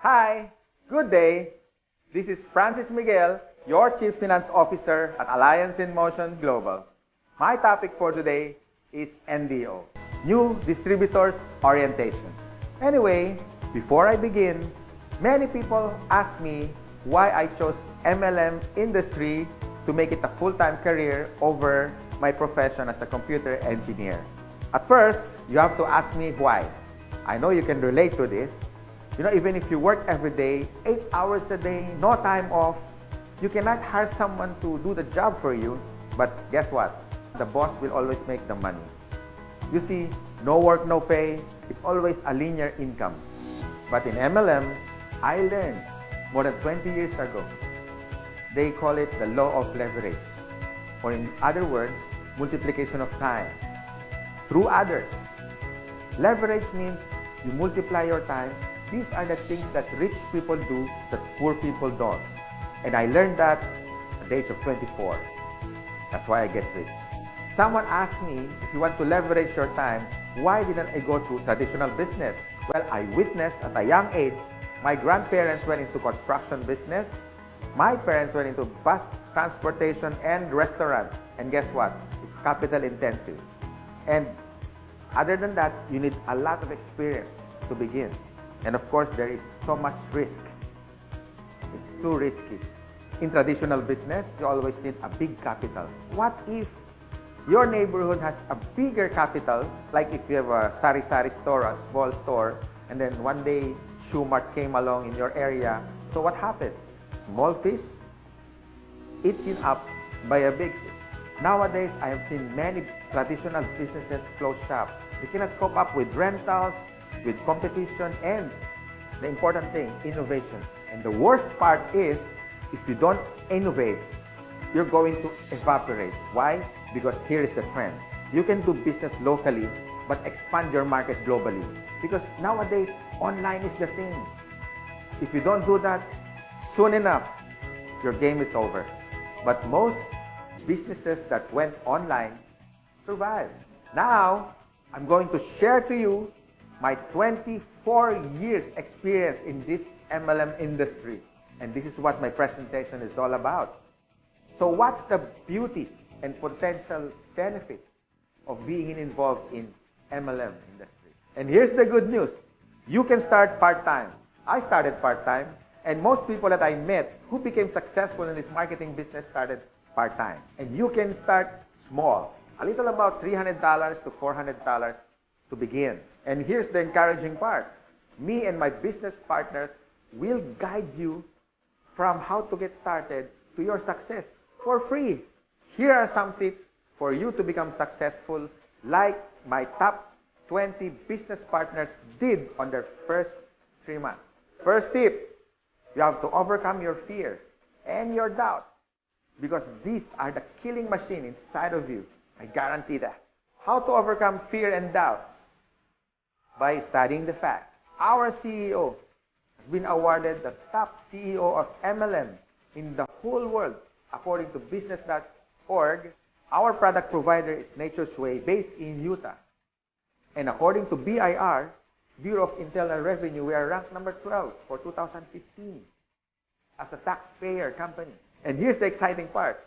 Hi, good day. This is Francis Miguel, your Chief Finance Officer at Alliance in Motion Global. My topic for today is NDO, New Distributors Orientation. Anyway, before I begin, many people ask me why I chose MLM industry to make it a full-time career over my profession as a computer engineer. At first, you have to ask me why. I know you can relate to this. Even if you work every day, 8 hours a day, no time off, you cannot hire someone to do the job for you. But guess what? The boss will always make the money. You see, no work, no pay. It's always a linear income. But in MLM, I learned more than 20 years ago. They call it the law of leverage. Or in other words, multiplication of time through others. Leverage means you multiply your time. These are the things that rich people do that poor people don't. And I learned that at the age of 24. That's why I get rich. Someone asked me, if you want to leverage your time, why didn't I go to traditional business? Well, I witnessed at a young age, my grandparents went into construction business. My parents went into bus transportation and restaurant. And guess what? It's capital intensive. And other than that, you need a lot of experience to begin. And of course, there is so much risk. It's too risky. In traditional business, you always need a big capital. What if your neighborhood has a bigger capital, like if you have a sari-sari store, a small store, and then one day Shoe Mart came along in your area. So what happened? Small fish eaten up by a big fish. Nowadays, I have seen many traditional businesses close shop. They cannot cope up with rentals, with competition, and the important thing, innovation. And the worst part is, if you don't innovate, you're going to evaporate. Why? Because here is the trend. You can do business locally, but expand your market globally. Because nowadays, online is the thing. If you don't do that, soon enough, your game is over. But most businesses that went online survived. Now, I'm going to share to you my 24 years experience in this MLM industry. And this is what my presentation is all about. So what's the beauty and potential benefits of being involved in MLM industry? And here's the good news. You can start part-time. I started part-time, and most people that I met who became successful in this marketing business started part-time. And you can start small, a little about $300 to $400 to begin. And here's the encouraging part. Me and my business partners will guide you from how to get started to your success for free. Here are some tips for you to become successful, like my top 20 business partners did on their first 3 months. First tip, you have to overcome your fear and your doubt, because these are the killing machine inside of you. I guarantee that. How to overcome fear and doubt? By studying the facts. Our CEO has been awarded the top CEO of MLM in the whole world, according to business.org. Our product provider is Nature's Way, based in Utah. And according to BIR, Bureau of Internal Revenue, we are ranked number 12 for 2015 as a taxpayer company. And here's the exciting part.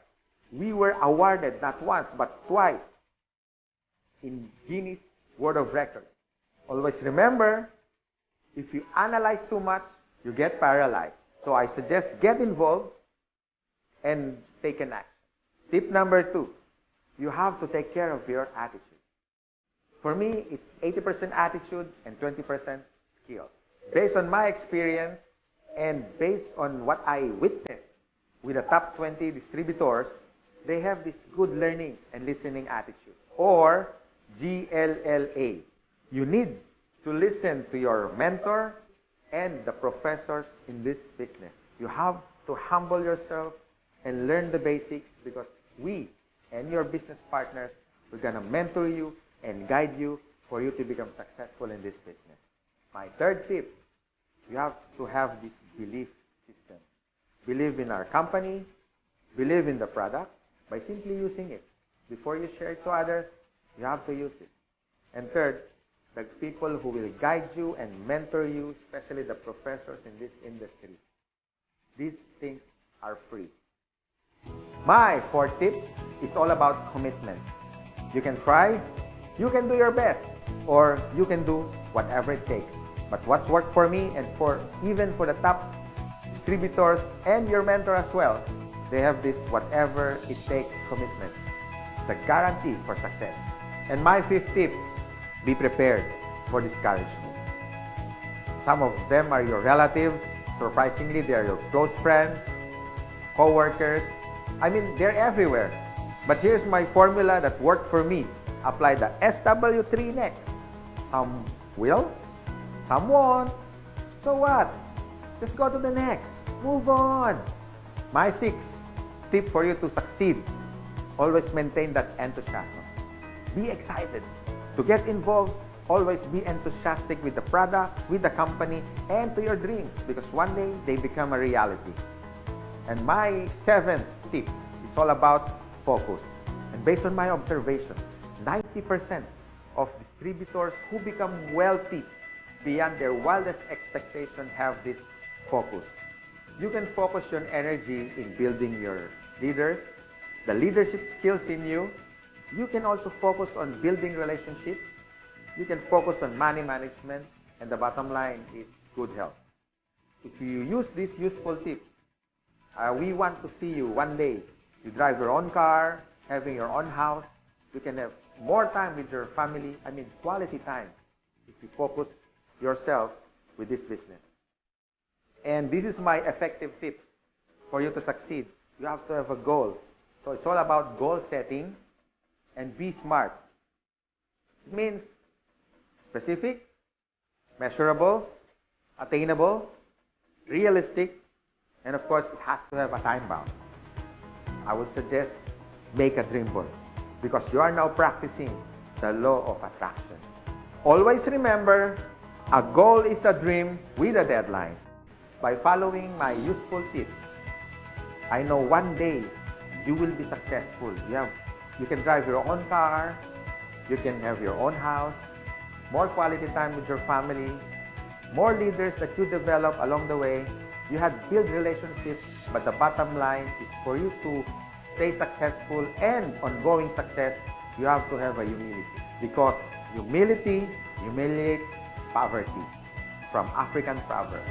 We were awarded not once, but twice in Guinness World of Records. Always remember, if you analyze too much, you get paralyzed. So I suggest get involved and take an action. Tip number 2, you have to take care of your attitude. For me, it's 80% attitude and 20% skill. Based on my experience and based on what I witnessed with the top 20 distributors, they have this good learning and listening attitude, or GLLA. You need to listen to your mentor and the professors in this business. You have to humble yourself and learn the basics, because we and your business partners, we're going to mentor you and guide you for you to become successful in this business. My third tip, you have to have this belief system. Believe in our company, believe in the product by simply using it. Before you share it to others, you have to use it. And third, the people who will guide you and mentor you, especially the professors in this industry. These things are free. My fourth tip is all about commitment. You can try, you can do your best, or you can do whatever it takes. But what's worked for me and even for the top distributors and your mentor as well, they have this whatever it takes commitment. It's a guarantee for success. And my fifth tip, be prepared for discouragement. Some of them are your relatives. Surprisingly, they are your close friends, co-workers. I mean, they're everywhere. But here's my formula that worked for me. Apply the SW3 next. Some will, some won't. So what? Just go to the next. Move on. My sixth tip for you to succeed. Always maintain that enthusiasm. Be excited. To get involved, always be enthusiastic with the product, with the company, and to your dreams, because one day they become a reality. And my seventh tip is all about focus. And based on my observation, 90% of distributors who become wealthy beyond their wildest expectations have this focus. You can focus your energy in building your leaders, the leadership skills in you. You can also focus on building relationships. You can focus on money management, and the bottom line is good health. If you use these useful tips, we want to see you one day. You drive your own car, having your own house. You can have more time with your family. I mean, quality time if you focus yourself with this business. And this is my effective tip for you to succeed. You have to have a goal. So it's all about goal setting and be smart. It means specific, measurable, attainable, realistic, and of course, it has to have a time bound. I would suggest make a dream board because you are now practicing the law of attraction. Always remember, a goal is a dream with a deadline. By following my useful tips, I know one day you will be successful. You can drive your own car, you can have your own house, more quality time with your family, more leaders that you develop along the way. You have built relationships, but the bottom line is for you to stay successful and ongoing success, you have to have a humility. Because humility humiliates poverty, from African proverb.